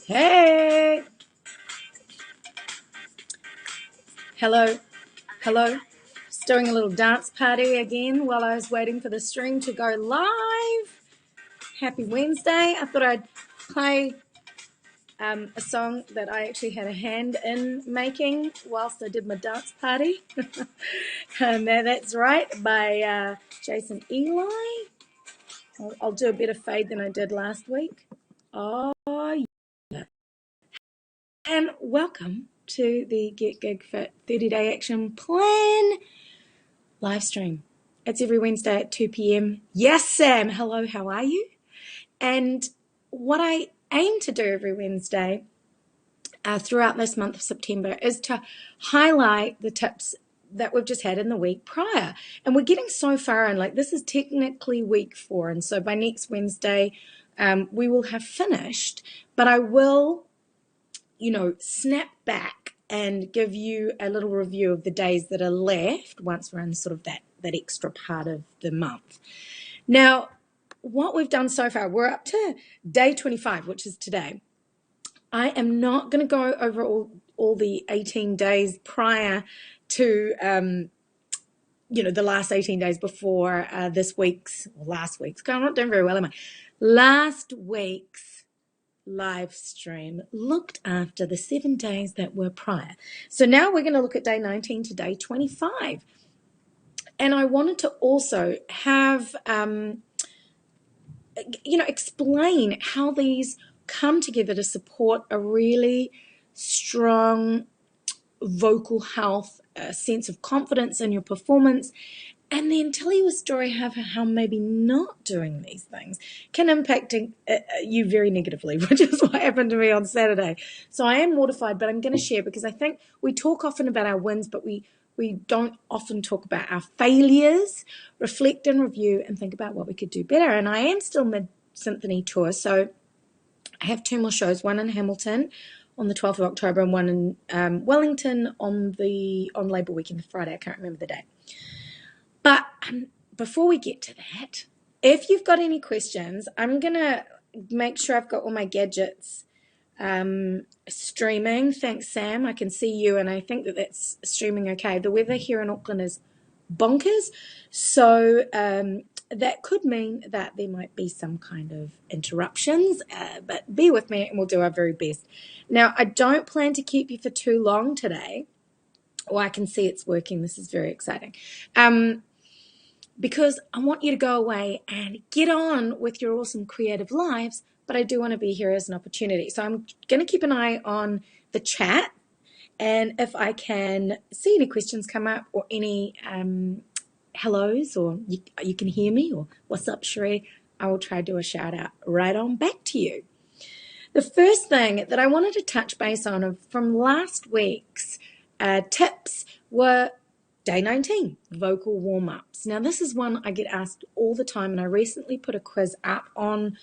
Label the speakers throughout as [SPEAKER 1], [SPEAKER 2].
[SPEAKER 1] Hey, hello, hello. Just doing a little dance party again while I was waiting for the stream to go live. Happy Wednesday. I thought I'd play a song that I actually had a hand in making whilst I did my dance party. That's right, by Jason Eli. I'll do a better fade than I did last week. Oh, yeah. And welcome to the Get Gig Fit 30-day action plan live stream. It's every Wednesday at 2 p.m. Yes, Sam. Hello, how are you? And what I aim to do every Wednesday throughout this month of September is to highlight the tips that we've just had in the week prior. And we're getting so far in, like this is technically week 4. And so by next Wednesday, we will have finished. But I will, snap back and give you a little review of the days that are left once we're in sort of that extra part of the month. Now, what we've done so far, we're up to day 25, which is today. I am not going to go over all the 18 days prior to, the last 18 days before last week's, I'm not doing very well, am I? Last week's live stream looked after the 7 days that were prior. So now we're going to look at day 19 to day 25. And I wanted to also have, explain how these come together to support a really strong vocal health, a sense of confidence in your performance, and then tell you a story of how maybe not doing these things can impact you very negatively, which is what happened to me on Saturday. So I am mortified, but I'm going to share because I think we talk often about our wins, but we don't often talk about our failures, reflect and review, and think about what we could do better. And I am still mid-symphony tour, so I have 2 more shows, one in Hamilton on the 12th of October and one in Wellington on Labour Weekend, Friday. I can't remember the day. But before we get to that, if you've got any questions, I'm going to make sure I've got all my gadgets streaming. Thanks, Sam. I can see you, and I think that's streaming okay. The weather here in Auckland is bonkers, so that could mean that there might be some kind of interruptions, but bear with me and we'll do our very best. Now, I don't plan to keep you for too long today. Oh, I can see it's working. This is very exciting. Because I want you to go away and get on with your awesome creative lives, but I do want to be here as an opportunity. So I'm going to keep an eye on the chat, and if I can see any questions come up or any hellos, or you can hear me, or what's up, Sheree, I will try to do a shout out right on back to you. The first thing that I wanted to touch base on from last week's tips were day 19, vocal warm-ups. Now, this is one I get asked all the time, and I recently put a quiz up on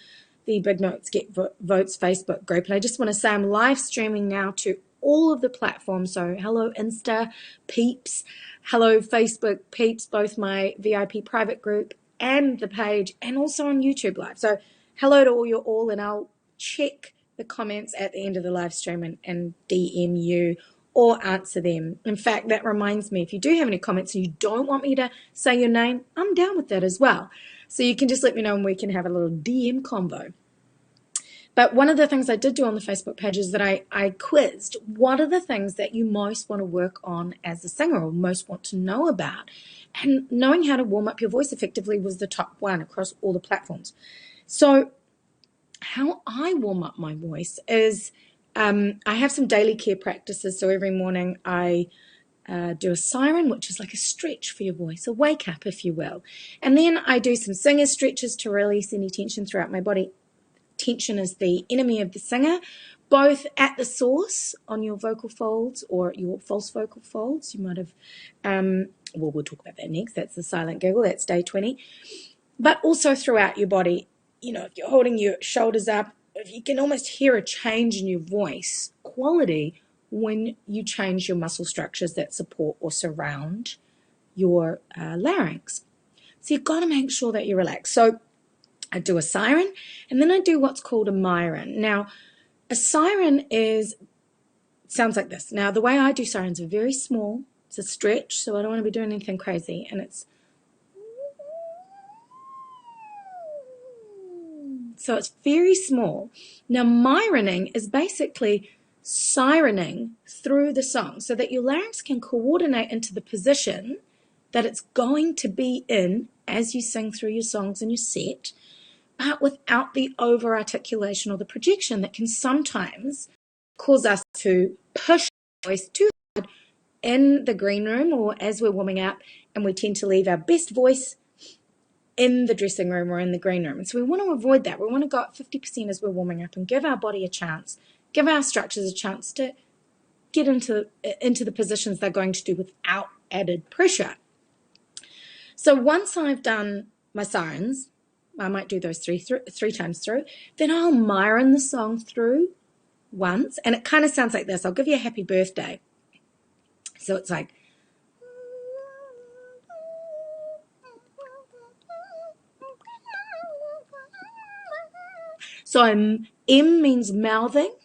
[SPEAKER 1] the Big Notes Get Votes Facebook group, and I just want to say I'm live streaming now to all of the platforms. So hello Insta peeps, hello Facebook peeps, both my VIP private group and the page, and also on YouTube Live. So hello to all, and I'll check the comments at the end of the live stream and DM you or answer them. In fact, that reminds me, if you do have any comments and you don't want me to say your name, I'm down with that as well. So you can just let me know and we can have a little DM convo. But one of the things I did do on the Facebook page is that I quizzed what are the things that you most want to work on as a singer or most want to know about. And knowing how to warm up your voice effectively was the top one across all the platforms. So how I warm up my voice is I have some daily care practices. So every morning I do a siren, which is like a stretch for your voice, a wake up, if you will. And then I do some singer stretches to release any tension throughout my body. Tension is the enemy of the singer, both at the source on your vocal folds or your false vocal folds. You might have, we'll talk about that next. That's the silent giggle. That's day 20. But also throughout your body, if you're holding your shoulders up, if you can almost hear a change in your voice quality when you change your muscle structures that support or surround your larynx. So you've got to make sure that you're relaxed. So I do a siren, and then I do what's called a myron. Now, A siren sounds like this. Now, the way I do sirens are very small. It's a stretch, so I don't want to be doing anything crazy. And so it's very small. Now, myroning is basically sirening through the song so that your larynx can coordinate into the position that it's going to be in as you sing through your songs in your set, but without the over-articulation or the projection that can sometimes cause us to push our voice too hard in the green room or as we're warming up, and we tend to leave our best voice in the dressing room or in the green room. And so we want to avoid that. We want to go up 50% as we're warming up and give our body a chance, give our structures a chance to get into the positions they're going to do without added pressure. So once I've done my sirens, I might do those three times through, then I'll myron the song through once, and it kind of sounds like this. I'll give you a happy birthday. So it's like, so M means mouthing,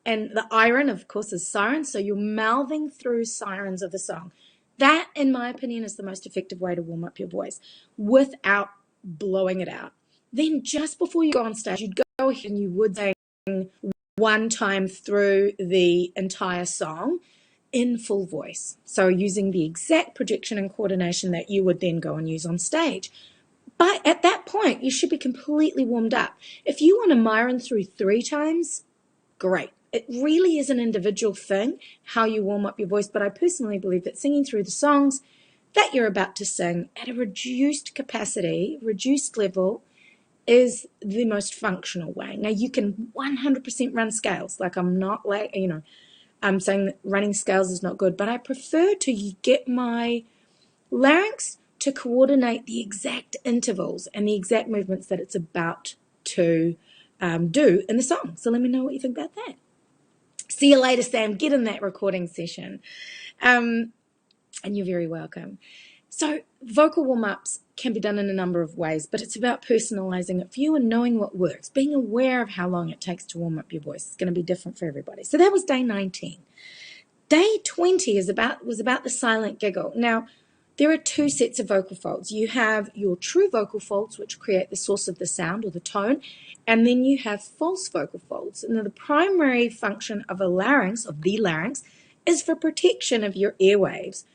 [SPEAKER 1] and the iron, of course, is siren. So you're mouthing through sirens of the song. That, in my opinion, is the most effective way to warm up your voice without blowing it out. Then just before you go on stage, you'd go ahead and you would sing one time through the entire song in full voice. So using the exact projection and coordination that you would then go and use on stage. But at that point, you should be completely warmed up. If you want to myron through 3 times, great. It really is an individual thing, how you warm up your voice, but I personally believe that singing through the songs that you're about to sing at a reduced capacity, reduced level, is the most functional way. Now, you can 100% run scales. Like, I'm not like, I'm saying that running scales is not good, but I prefer to get my larynx to coordinate the exact intervals and the exact movements that it's about to do in the song. So let me know what you think about that. See you later, Sam. Get in that recording session. And you're very welcome. So vocal warm-ups can be done in a number of ways, but it's about personalizing it for you and knowing what works, being aware of how long it takes to warm up your voice. It's going to be different for everybody. So that was day 19. Day 20 was about the silent giggle. Now, there are 2 sets of vocal folds. You have your true vocal folds, which create the source of the sound or the tone, and then you have false vocal folds. Now, the primary function of the larynx, is for protection of your airwaves.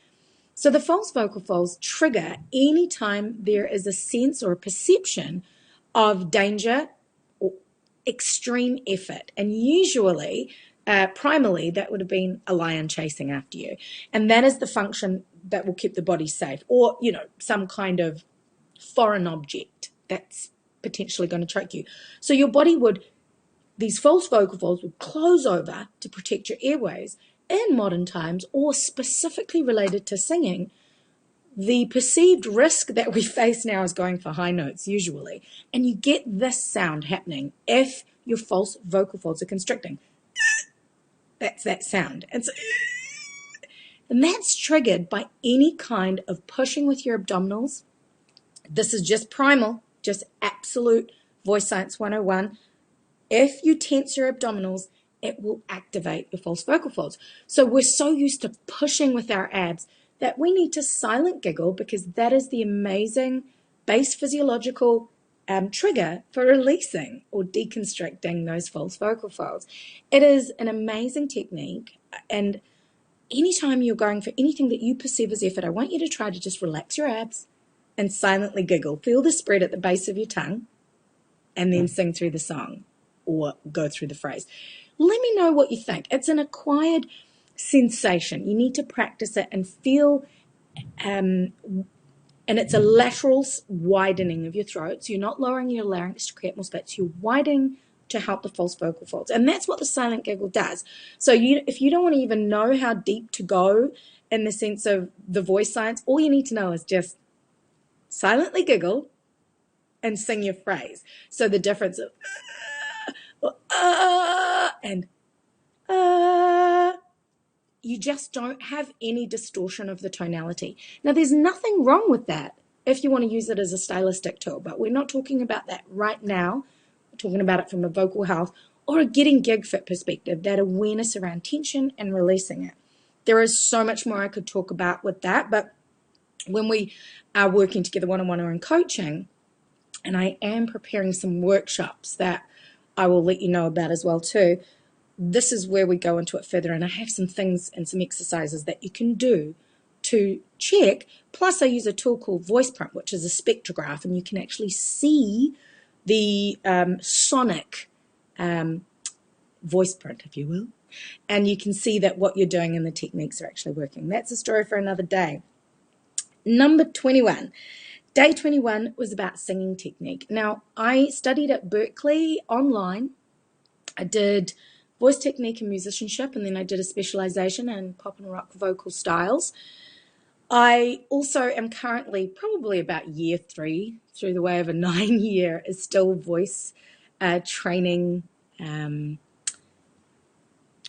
[SPEAKER 1] So the false vocal folds trigger anytime there is a sense or a perception of danger or extreme effort. And usually, primarily, that would have been a lion chasing after you. And that is the function that will keep the body safe, or, some kind of foreign object that's potentially going to choke you. So your body these false vocal folds would close over to protect your airways. In modern times, or specifically related to singing, the perceived risk that we face now is going for high notes usually, and you get this sound happening if your false vocal folds are constricting. That's that sound. And that's triggered by any kind of pushing with your abdominals. This is just primal, just absolute voice science 101. If you tense your abdominals, it will activate your false vocal folds. So we're so used to pushing with our abs that we need to silent giggle, because that is the amazing base physiological trigger for releasing or deconstricting those false vocal folds. It is an amazing technique, and anytime you're going for anything that you perceive as effort, I want you to try to just relax your abs and silently giggle. Feel the spread at the base of your tongue, and then sing through the song or go through the phrase. Let me know what you think. It's an acquired sensation. You need to practice it and feel, and it's a lateral widening of your throat. So you're not lowering your larynx to create more space. You're widening to help the false vocal folds. And that's what the silent giggle does. So if you don't want to even know how deep to go in the sense of the voice science, all you need to know is just silently giggle and sing your phrase. So the difference of and you just don't have any distortion of the tonality. Now, there's nothing wrong with that if you want to use it as a stylistic tool, but we're not talking about that right now. We're talking about it from a vocal health or a getting gig fit perspective, that awareness around tension and releasing it. There is so much more I could talk about with that, but when we are working together one-on-one or in coaching, and I am preparing some workshops that I will let you know about as well too, this is where we go into it further, and I have some things and some exercises that you can do to check. Plus I use a tool called Voice Print, which is a spectrograph, and you can actually see the sonic voice print, if you will, and you can see that what you're doing and the techniques are actually working. That's a story for another day. Number 21. Day 21 was about singing technique. Now, I studied at Berkeley online. I did voice technique and musicianship, and then I did a specialization in pop and rock vocal styles. I also am currently probably about year 3 through the way of a 9-year is still voice training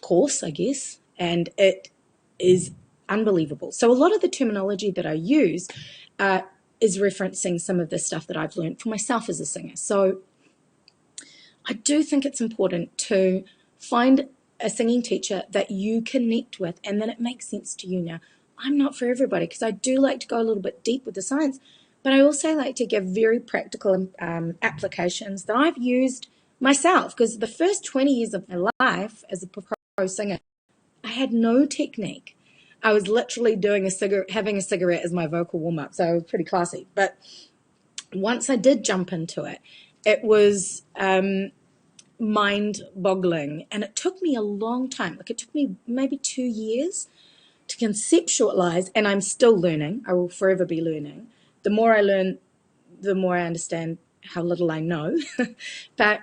[SPEAKER 1] course, I guess, and it is unbelievable. So a lot of the terminology that I use is referencing some of the stuff that I've learned for myself as a singer. So I do think it's important to find a singing teacher that you connect with and that it makes sense to you. Now, I'm not for everybody because I do like to go a little bit deep with the science, but I also like to give very practical applications that I've used myself, because the first 20 years of my life as a pro singer, I had no technique. I was literally doing having a cigarette as my vocal warm-up, so it was pretty classy. But once I did jump into it, it was mind-boggling, and it took me a long time. Like, it took me maybe 2 years to conceptualize, and I'm still learning. I will forever be learning. The more I learn, the more I understand how little I know. But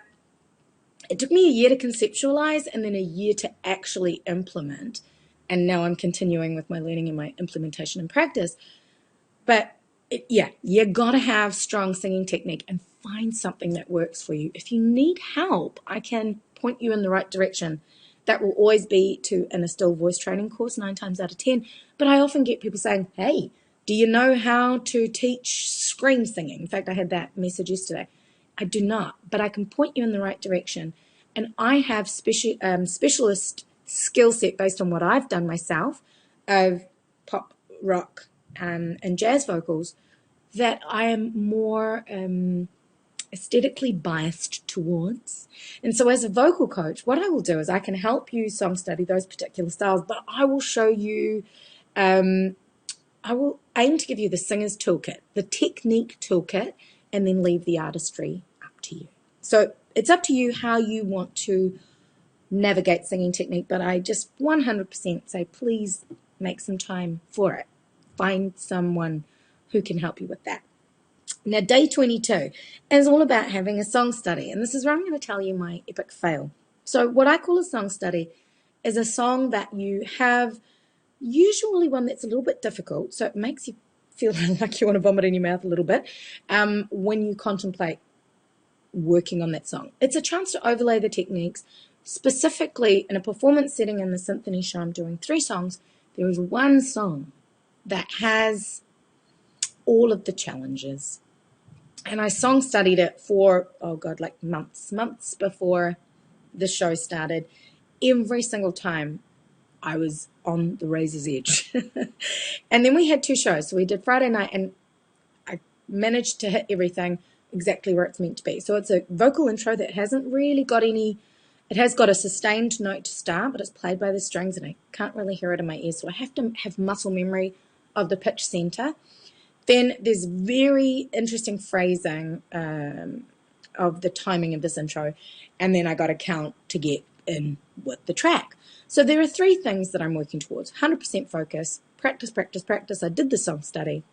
[SPEAKER 1] it took me a year to conceptualize and then a year to actually implement. And now I'm continuing with my learning and my implementation and practice. But you got to have strong singing technique and find something that works for you. If you need help, I can point you in the right direction. That will always be to an still voice training course 9 times out of 10. But I often get people saying, hey, do you know how to teach scream singing? In fact, I had that message yesterday. I do not, but I can point you in the right direction. And I have specialist skill set based on what I've done myself of pop, rock, and jazz vocals that I am more aesthetically biased towards. And so as a vocal coach, what I will do is I can help you song study those particular styles, but I will show you, I will aim to give you the singer's toolkit, the technique toolkit, and then leave the artistry up to you. So it's up to you how you want to navigate singing technique, but I just 100% say please make some time for it. Find someone who can help you with that. Now, day 22 is all about having a song study, and this is where I'm going to tell you my epic fail. So what I call a song study is a song that you have, usually one that's a little bit difficult, so it makes you feel like you want to vomit in your mouth a little bit when you contemplate working on that song. It's a chance to overlay the techniques. Specifically in a performance setting in the symphony show, I'm doing 3 songs. There is one song that has all of the challenges. And I song studied it for, like months before the show started. Every single time I was on the razor's edge. And then we had 2 shows. So we did Friday night, and I managed to hit everything exactly where it's meant to be. So it's a vocal intro that hasn't really got any, it has got a sustained note to start, but it's played by the strings, and I can't really hear it in my ears. So I have to have muscle memory of the pitch center. Then there's very interesting phrasing of the timing of this intro, and then I got to count to get in with the track. So there are 3 things that I'm working towards. 100% focus, practice, practice, practice. I did the song study.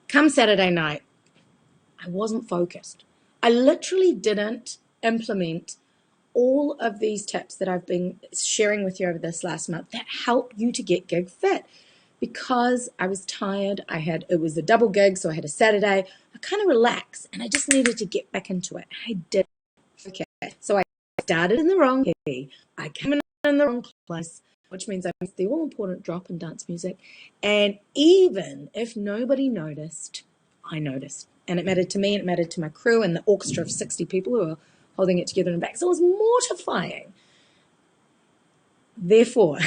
[SPEAKER 1] Come Saturday night, I wasn't focused. I literally didn't implement all of these tips that I've been sharing with you over this last month that help you to get gig fit. Because I was tired, it was a double gig, so I had a Saturday. I kind of relaxed, and I just needed to get back into it. I did. Okay, so I started in the wrong key. I came in the wrong place, which means I missed the all-important drop in dance music. And even if nobody noticed, I noticed. And it mattered to me, and it mattered to my crew and the orchestra of 60 people who are holding it together in the back. So it was mortifying. Therefore,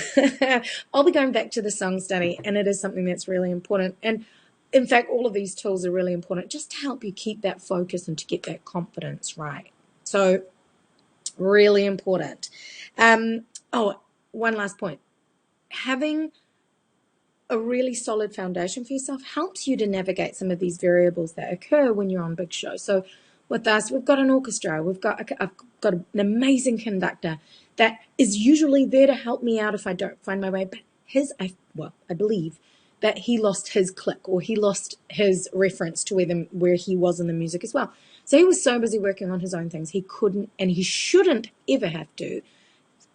[SPEAKER 1] I'll be going back to the song study, and it is something that's really important. And in fact, all of these tools are really important just to help you keep that focus and to get that confidence right. So really important. Oh, one last point. Having a really solid foundation for yourself helps you to navigate some of these variables that occur when you're on big show. So with us, we've got an orchestra, I've got an amazing conductor that is usually there to help me out if I don't find my way. But I believe that he lost his click, or he lost his reference to where he was in the music as well. So he was so busy working on his own things, he couldn't, and he shouldn't ever have to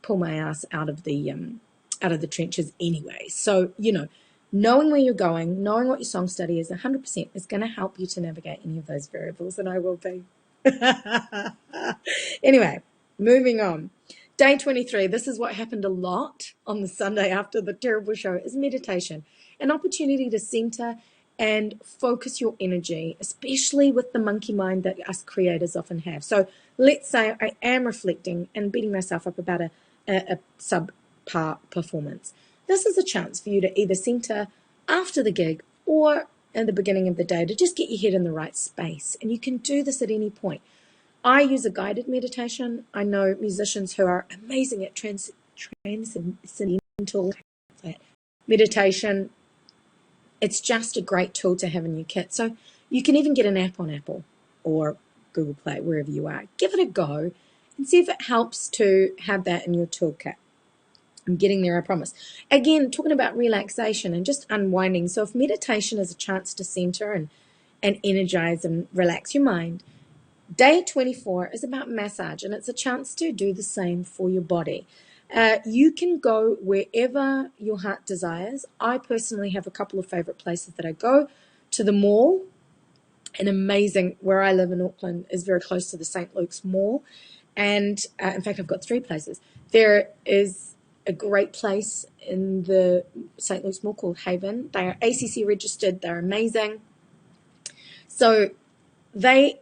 [SPEAKER 1] pull my ass out of the trenches anyway. So, knowing where you're going, knowing what your song study is 100% is going to help you to navigate any of those variables, and I will be. Anyway, moving on. Day 23, this is what happened a lot on the Sunday after the terrible show, is meditation. An opportunity to center and focus your energy, especially with the monkey mind that us creators often have. So let's say I am reflecting and beating myself up about a subpar performance. This is a chance for you to either center after the gig or in the beginning of the day to just get your head in the right space. And you can do this at any point. I use a guided meditation. I know musicians who are amazing at transcendental meditation. It's just a great tool to have in your kit. So you can even get an app on Apple or Google Play, wherever you are. Give it a go and see if it helps to have that in your toolkit. I'm getting there, I promise. Again, talking about relaxation and just unwinding. So if meditation is a chance to center and energize and relax your mind, day 24 is about massage, and it's a chance to do the same for your body. You can go wherever your heart desires. I personally have a couple of favorite places that I go to. The mall, an amazing, where I live in Auckland, is very close to the St. Luke's Mall. And in fact, I've got 3 places. There is a great place in the St. Luke's Mall called Haven. They are ACC registered. They're amazing. So they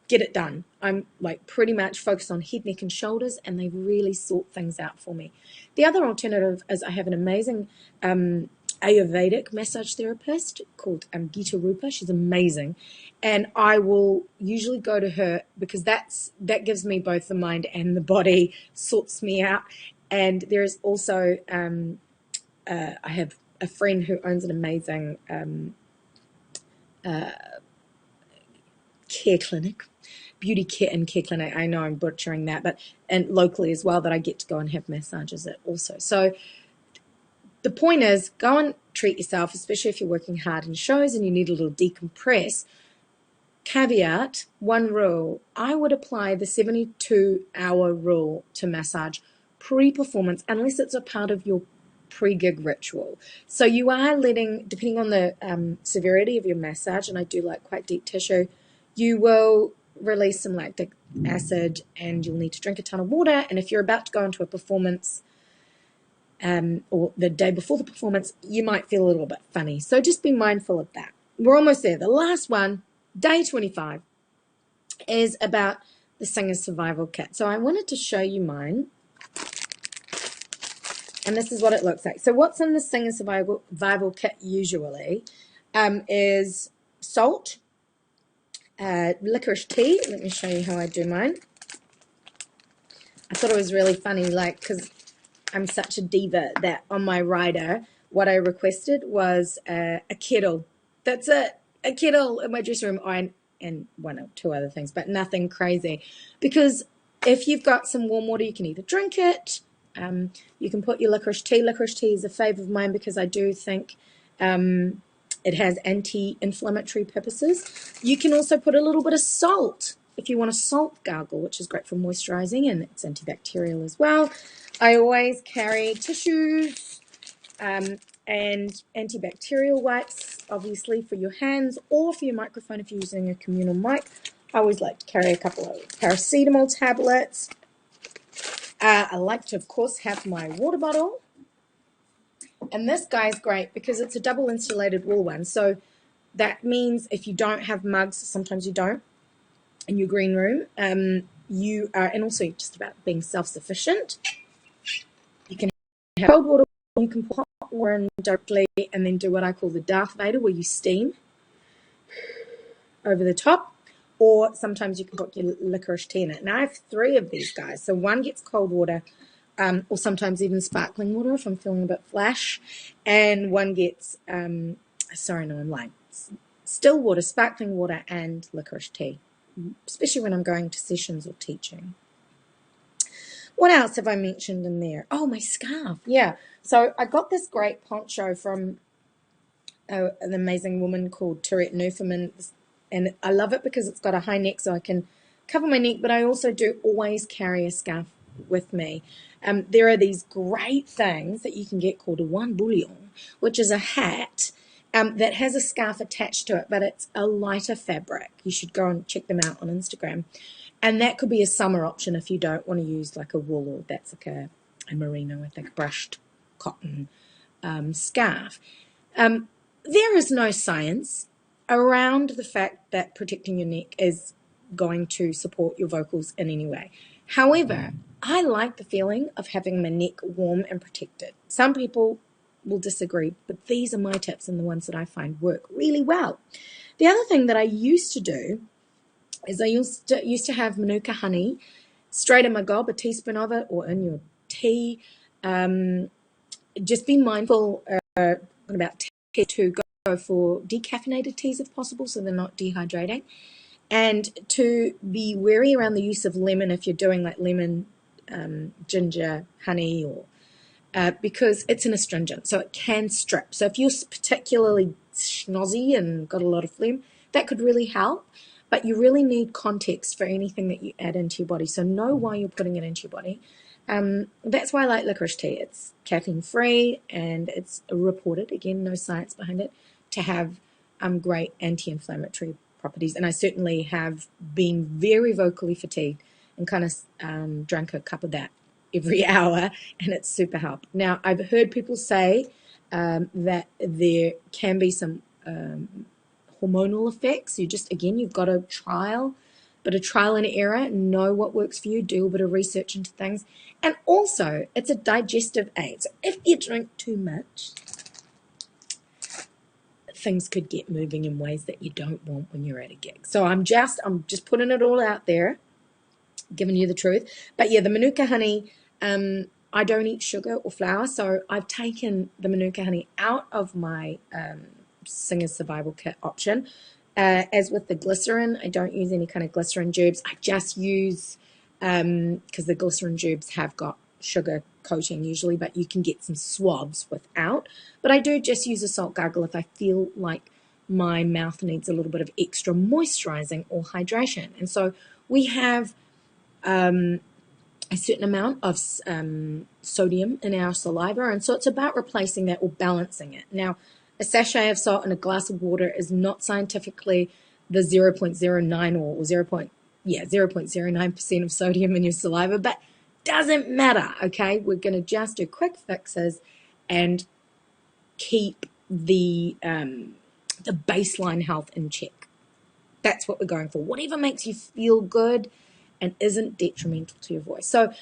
[SPEAKER 1] get it done. I'm pretty much focused on head, neck, and shoulders, and they really sort things out for me. The other alternative is I have an amazing Ayurvedic massage therapist called Gita Rupa. She's amazing, and I will usually go to her because that gives me both the mind and the body, sorts me out. And there is also I have a friend who owns an amazing care clinic, beauty care and care clinic. I know I'm butchering that, and locally as well, that I get to go and have massages at also. So the point is, go and treat yourself, especially if you're working hard in shows and you need a little decompress. Caveat, one rule, I would apply the 72-hour rule to massage pre-performance, unless it's a part of your pre-gig ritual. So you are letting, depending on the severity of your massage, and I do like quite deep tissue, you will release some lactic acid and you'll need to drink a ton of water. And if you're about to go into a performance or the day before the performance, you might feel a little bit funny. So just be mindful of that. We're almost there. The last one, day 25, is about the singer survival kit. So I wanted to show you mine. And this is what it looks like. So what's in the singer survival kit usually is salt, licorice tea. Let me show you how I do mine. I thought it was really funny, because I'm such a diva, that on my rider, what I requested was a kettle. That's it, a kettle in my dressing room, and 1 or 2 other things, but nothing crazy. Because if you've got some warm water, you can either drink it, you can put your licorice tea. Licorice tea is a favourite of mine because I do think it has anti-inflammatory purposes. You can also put a little bit of salt if you want a salt gargle, which is great for moisturising, and it's antibacterial as well. I always carry tissues and antibacterial wipes, obviously, for your hands or for your microphone if you're using a communal mic. I always like to carry a couple of paracetamol tablets. I like to, of course, have my water bottle. And this guy's great because it's a double insulated wool one. So that means if you don't have mugs, sometimes you don't, in your green room, you are, and also just about being self-sufficient. You can have cold water, you can put hot water in directly, and then do what I call the Darth Vader, where you steam over the top, or sometimes you can put your licorice tea in it. Now I have 3 of these guys. So one gets cold water, or sometimes even sparkling water if I'm feeling a bit flash, and one gets, sorry, no, I'm lying, still water, sparkling water, and licorice tea, especially when I'm going to sessions or teaching. What else have I mentioned in there? Oh, my scarf. Yeah. So I got this great poncho from an amazing woman called Tourette Newfoundland, and I love it because it's got a high neck so I can cover my neck, but I also do always carry a scarf with me. There are these great things that you can get called a one bouillon, which is a hat that has a scarf attached to it, but it's a lighter fabric. You should go and check them out on Instagram. And that could be a summer option if you don't want to use like a wool, or that's like a merino, I think, brushed cotton scarf. There is no science around the fact that protecting your neck is going to support your vocals in any way. However, I like the feeling of having my neck warm and protected. Some people will disagree, but these are my tips and the ones that I find work really well. The other thing that I used to do is I used to have Manuka honey straight in my gob, a teaspoon of it, or in your tea. Just be mindful about tea to go for decaffeinated teas if possible, so they're not dehydrating. And to be wary around the use of lemon if you're doing like lemon, ginger, honey, or because it's an astringent, so it can strip. So if you're particularly schnozzy and got a lot of phlegm, that could really help. But you really need context for anything that you add into your body. So know why you're putting it into your body. That's why I like licorice tea. It's caffeine-free, and it's reported, again, no science behind it, to have great anti-inflammatory properties. And I certainly have been very vocally fatigued and kind of drank a cup of that every hour, and it's super help. Now, I've heard people say that there can be some hormonal effects. You've got to trial, but a trial and error, know what works for you, do a bit of research into things. And also, it's a digestive aid. So if you drink too much, things could get moving in ways that you don't want when you're at a gig. So I'm just putting it all out there, giving you the truth. But yeah, the Manuka honey, I don't eat sugar or flour, so I've taken the Manuka honey out of my Singer's Survival Kit option. As with the glycerin, I don't use any kind of glycerin tubes. I just use, because the glycerin tubes have got sugar coating usually, but you can get some swabs without. But I do just use a salt gargle if I feel like my mouth needs a little bit of extra moisturizing or hydration. And so we have a certain amount of sodium in our saliva, and so it's about replacing that or balancing it. Now, a sachet of salt in a glass of water is not scientifically the 0.09 or 0.09% of sodium in your saliva, but doesn't matter, okay? We're going to just do quick fixes and keep the baseline health in check. That's what we're going for. Whatever makes you feel good and isn't detrimental to your voice. So,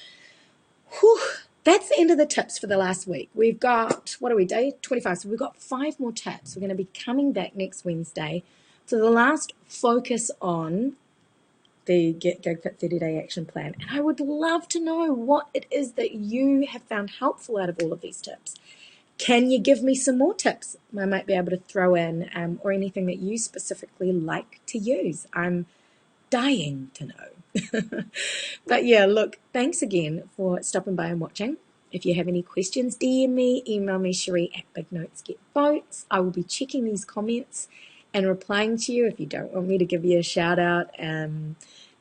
[SPEAKER 1] that's the end of the tips for the last week. We've got, day 25. So we've got 5 more tips. We're going to be coming back next Wednesday. So the last, focus on the Get Gig Fit 30-day action plan. And I would love to know what it is that you have found helpful out of all of these tips. Can you give me some more tips I might be able to throw in, or anything that you specifically like to use? I'm dying to know. But yeah, look, thanks again for stopping by and watching. If you have any questions, DM me, email me, Cherie@BigNotesGetVotes. I will be checking these comments and replying to you. If you don't want me to give you a shout out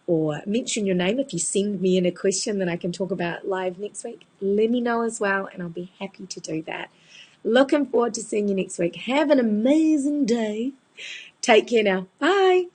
[SPEAKER 1] or mention your name, if you send me in a question that I can talk about live next week, let me know as well, and I'll be happy to do that. Looking forward to seeing you next week. Have an amazing day. Take care now. Bye.